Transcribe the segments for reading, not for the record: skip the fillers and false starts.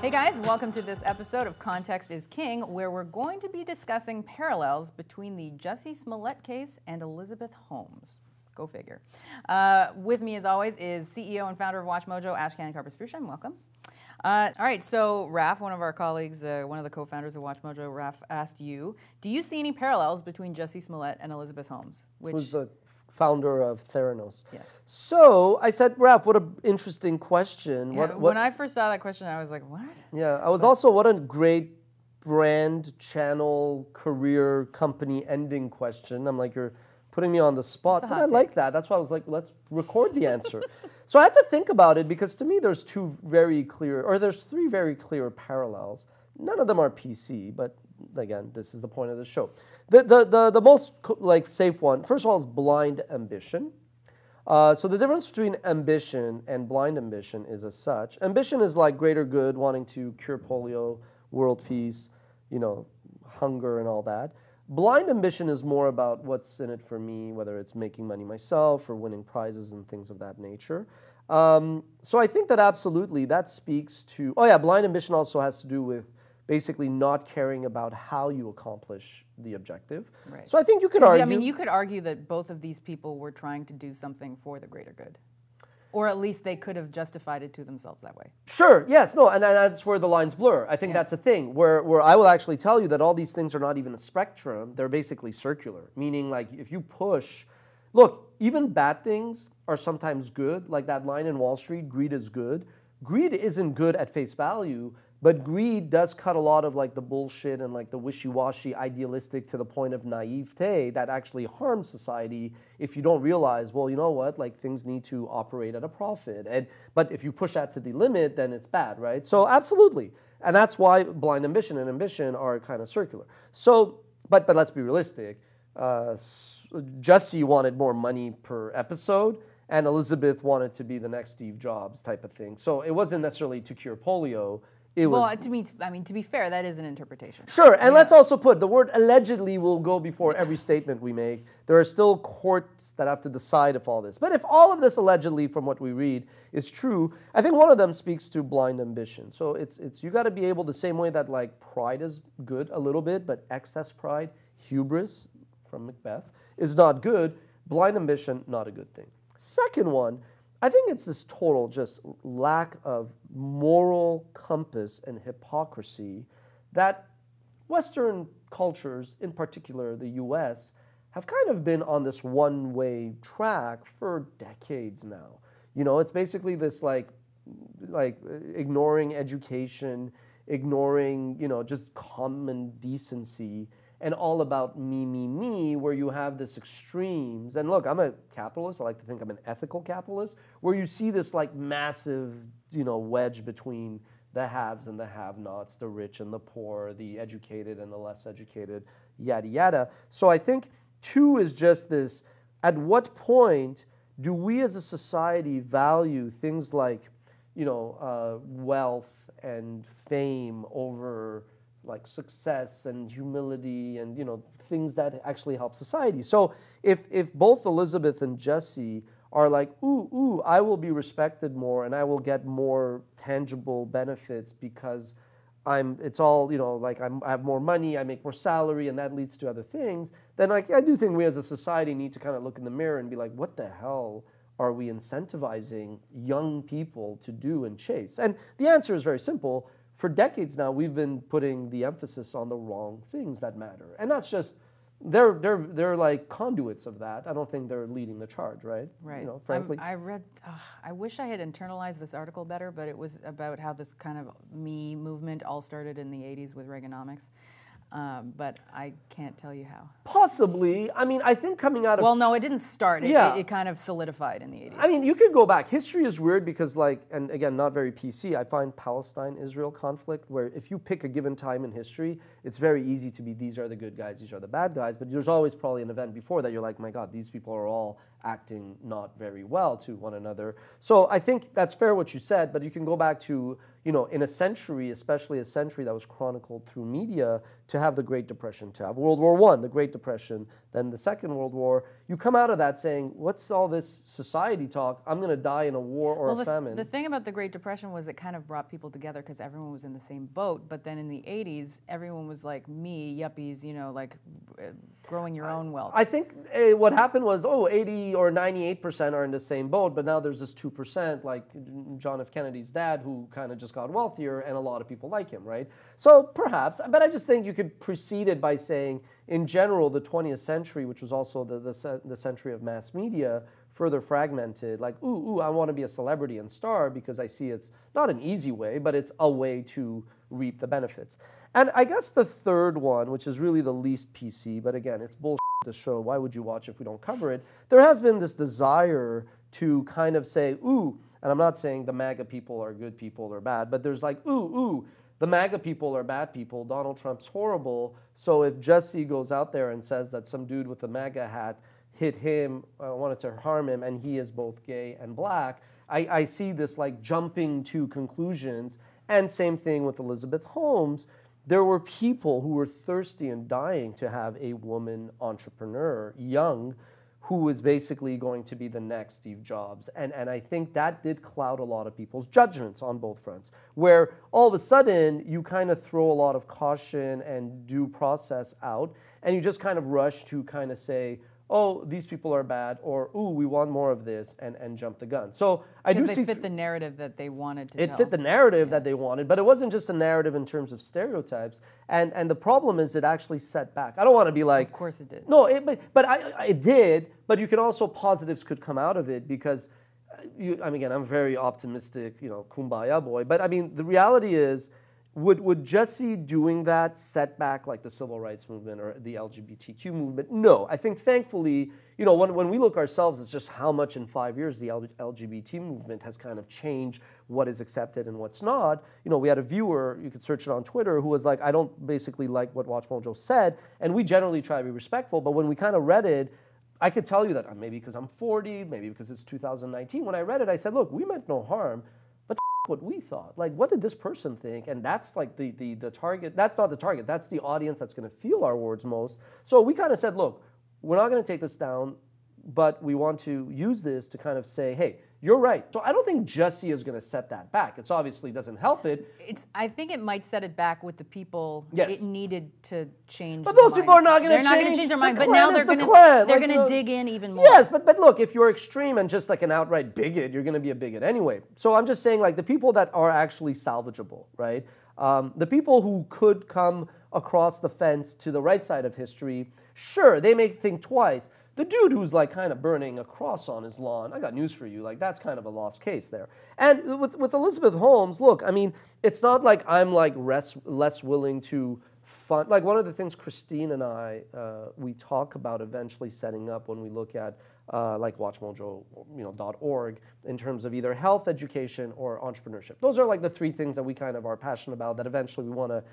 Hey guys, welcome to this episode of Context is King, where we're going to be discussing parallels between the Jussie Smollett case and Elizabeth Holmes. Go figure. With me, as always, is CEO and founder of WatchMojo, Ashkan Karpus-Frusham. Welcome. All right, so Raf, one of our colleagues, one of the co-founders of WatchMojo, Raf asked you, do you see any parallels between Jussie Smollett and Elizabeth Holmes? Who's the founder of Theranos. Yes. So I said, Raf, what an interesting question. Yeah, when I first saw that question, I was like, what? Yeah, I was also, what a great brand, channel, career, company ending question. I'm like, you're putting me on the spot, but I like that. That's why I was like, let's record the answer. So I had to think about it because to me there's three very clear parallels. None of them are PC, but again, this is the point of the show. The most safe one, first of all, is blind ambition. So the difference between ambition and blind ambition is as such. Ambition is like greater good, wanting to cure polio, world peace, hunger and all that. Blind ambition is more about what's in it for me, whether it's making money myself or winning prizes and things of that nature. So I think that absolutely that speaks to, blind ambition also has to do with basically not caring about how you accomplish the objective. Right. So I think you could argue... I mean, you could argue that both of these people were trying to do something for the greater good. Or at least they could have justified it to themselves that way. Sure, yes, no, and that's where the lines blur. I think that's a thing, where I will actually tell you that all these things are not even a spectrum, they're basically circular. Meaning, like, if you push... Look, even bad things are sometimes good, like that line in Wall Street, greed is good. Greed isn't good at face value, but greed does cut a lot of like the bullshit and like the wishy-washy idealistic to the point of naivete that actually harms society if you don't realize, well, you know what, like things need to operate at a profit. But if you push that to the limit, then it's bad, right? So absolutely. And that's why blind ambition and ambition are kind of circular. So, but let's be realistic. Jussie wanted more money per episode, and Elizabeth wanted to be the next Steve Jobs type of thing. So it wasn't necessarily to cure polio. To be fair, that is an interpretation. Sure, and let's also put the word allegedly will go before every statement we make. There are still courts that have to decide if all this. But if all of this allegedly, from what we read, is true, I think one of them speaks to blind ambition. So it's you got to be able, the same way that like pride is good a little bit, but excess pride, hubris, from Macbeth, is not good. Blind ambition, not a good thing. Second one, I think it's this total just lack of moral compass and hypocrisy that Western cultures, in particular the US, have kind of been on this one-way track for decades now. It's basically this like ignoring education, ignoring, just common decency, and all about me, where you have this extremes. And look, I'm a capitalist. I like to think I'm an ethical capitalist, where you see this like massive, wedge between the haves and the have-nots, the rich and the poor, the educated and the less educated, yada, yada. So I think two is just this, at what point do we as a society value things like, wealth and fame over like success and humility and things that actually help society. So if both Elizabeth and Jussie are like, ooh, I will be respected more and I will get more tangible benefits because I have more money, I make more salary, and that leads to other things, then I do think we as a society need to kind of look in the mirror and be like, what the hell are we incentivizing young people to do and chase? And the answer is very simple. For decades now, we've been putting the emphasis on the wrong things that matter. And that's just, they're like conduits of that. I don't think they're leading the charge, right? Right. Frankly. I wish I had internalized this article better, but it was about how this kind of me movement all started in the 80s with Reaganomics. But I can't tell you how. Possibly. I mean, I think coming out of... Well, no, it didn't start. It kind of solidified in the 80s. I mean, you could go back. History is weird because, and again, not very PC, I find Palestine-Israel conflict, where if you pick a given time in history, it's very easy to be, these are the good guys, these are the bad guys, but there's always probably an event before that you're like, my God, these people are all acting not very well to one another. So I think that's fair what you said, but you can go back to, in a century, especially a century that was chronicled through media, to have the Great Depression, to have World War I, the Great Depression, then the Second World War. You come out of that saying, what's all this society talk? I'm going to die in a war or a famine. The thing about the Great Depression was it kind of brought people together because everyone was in the same boat. But then in the 80s, everyone was like me, yuppies, you know, like growing your own wealth. I think what happened was, 80 or 98% are in the same boat, but now there's this 2%, like John F. Kennedy's dad, who kind of just got wealthier, and a lot of people like him, right? So perhaps, but I just think you could precede it by saying, in general, the 20th century, which was also the century of mass media, further fragmented, like, ooh, I want to be a celebrity and star because I see it's not an easy way, but it's a way to reap the benefits. And I guess the third one, which is really the least PC, but again, it's bullshit to show, why would you watch if we don't cover it? There has been this desire to kind of say, ooh, and I'm not saying the MAGA people are good people or bad, but there's like, ooh, the MAGA people are bad people, Donald Trump's horrible, so if Jussie goes out there and says that some dude with a MAGA hat hit him, wanted to harm him, and he is both gay and black, I see this like jumping to conclusions. And same thing with Elizabeth Holmes. There were people who were thirsty and dying to have a woman entrepreneur, young, who was basically going to be the next Steve Jobs. And I think that did cloud a lot of people's judgments on both fronts, where all of a sudden you kind of throw a lot of caution and due process out, and you just kind of rush to kind of say, oh, these people are bad, or, ooh, we want more of this, and jump the gun. So I do see... Because they fit the narrative that they wanted to tell. It fit the narrative that they wanted, but it wasn't just a narrative in terms of stereotypes. And the problem is it actually set back. I don't want to be like... Of course it did. No, it did, but you can also, positives could come out of it because, again, I'm very optimistic, kumbaya boy, but I mean, the reality is, would Jussie doing that set back like the civil rights movement or the LGBTQ movement? No. I think thankfully, when we look ourselves, it's just how much in 5 years the LGBT movement has kind of changed what is accepted and what's not. We had a viewer, you could search it on Twitter, who was like, I don't basically like what Watch Mojo said, and we generally try to be respectful, but when we kind of read it, I could tell you that maybe because I'm 40, maybe because it's 2019, when I read it, I said, look, we meant no harm, but what we thought. Like, what did this person think? And that's like the target. That's not the target. That's the audience that's going to feel our words most. So we kind of said, look, we're not going to take this down, but we want to use this to kind of say, hey, you're right. So I don't think Jussie is going to set that back. It obviously doesn't help it. I think it might set it back with the people it needed to change. But those people are not going to change. They're not going to change their mind. But now they're going to dig in even more. Yes, but look, if you're extreme and just like an outright bigot, you're going to be a bigot anyway. So I'm just saying, like, the people that are actually salvageable, right? The people who could come across the fence to the right side of history, sure, they may think twice. The dude who's like kind of burning a cross on his lawn, I got news for you, like that's kind of a lost case there. And with Elizabeth Holmes, look, I mean, it's not like I'm like less willing to fund, like one of the things Christine and I, we talk about eventually setting up when we look at like WatchMojo, .org in terms of either health, education, or entrepreneurship. Those are like the three things that we kind of are passionate about that eventually we want to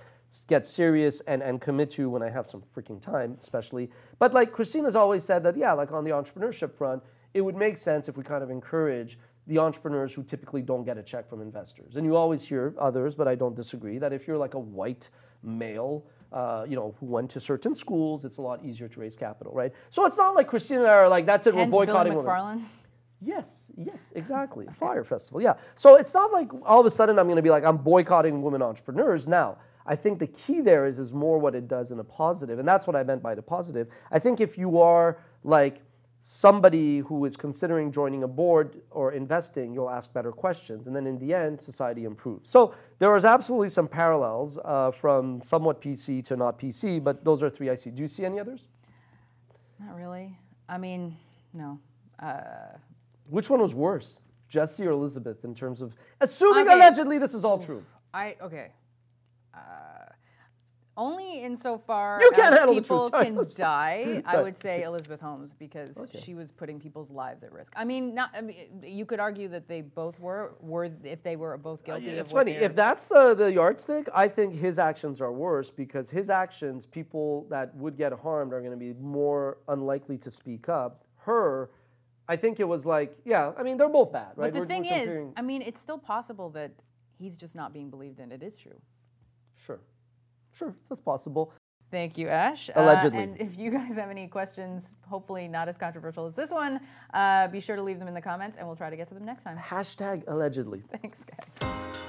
get serious and commit to when I have some freaking time, especially. But like Christine has always said that, yeah, like on the entrepreneurship front, it would make sense if we kind of encourage the entrepreneurs who typically don't get a check from investors. And you always hear others, but I don't disagree, that if you're like a white male, who went to certain schools, it's a lot easier to raise capital, right? So it's not like Christine and I are like, that's it, we're boycotting Billy McFarland. Yes, exactly. Fire Festival, yeah. So it's not like all of a sudden I'm going to be like, I'm boycotting women entrepreneurs. Now, I think the key there is more what it does in a positive, and that's what I meant by the positive. I think if you are like somebody who is considering joining a board or investing, you'll ask better questions, and then in the end, society improves. So there is absolutely some parallels from somewhat PC to not PC, but those are three I see. Do you see any others? Not really. I mean, no. Which one was worse, Jussie or Elizabeth, in terms of, assuming allegedly this is all true? Only insofar you can't as handle people the truth. can die, I would say Elizabeth Holmes, because she was putting people's lives at risk. I mean, you could argue that they both were if they were both guilty of it's funny. If that's the yardstick, I think his actions are worse, because his actions, people that would get harmed are going to be more unlikely to speak up. Her, I think it was like, yeah, I mean, they're both bad, right? But the thing is, I mean, it's still possible that he's just not being believed in. It is true. Sure, that's possible. Thank you, Ash. Allegedly. And if you guys have any questions, hopefully not as controversial as this one, be sure to leave them in the comments and we'll try to get to them next time. #allegedly. Thanks, guys.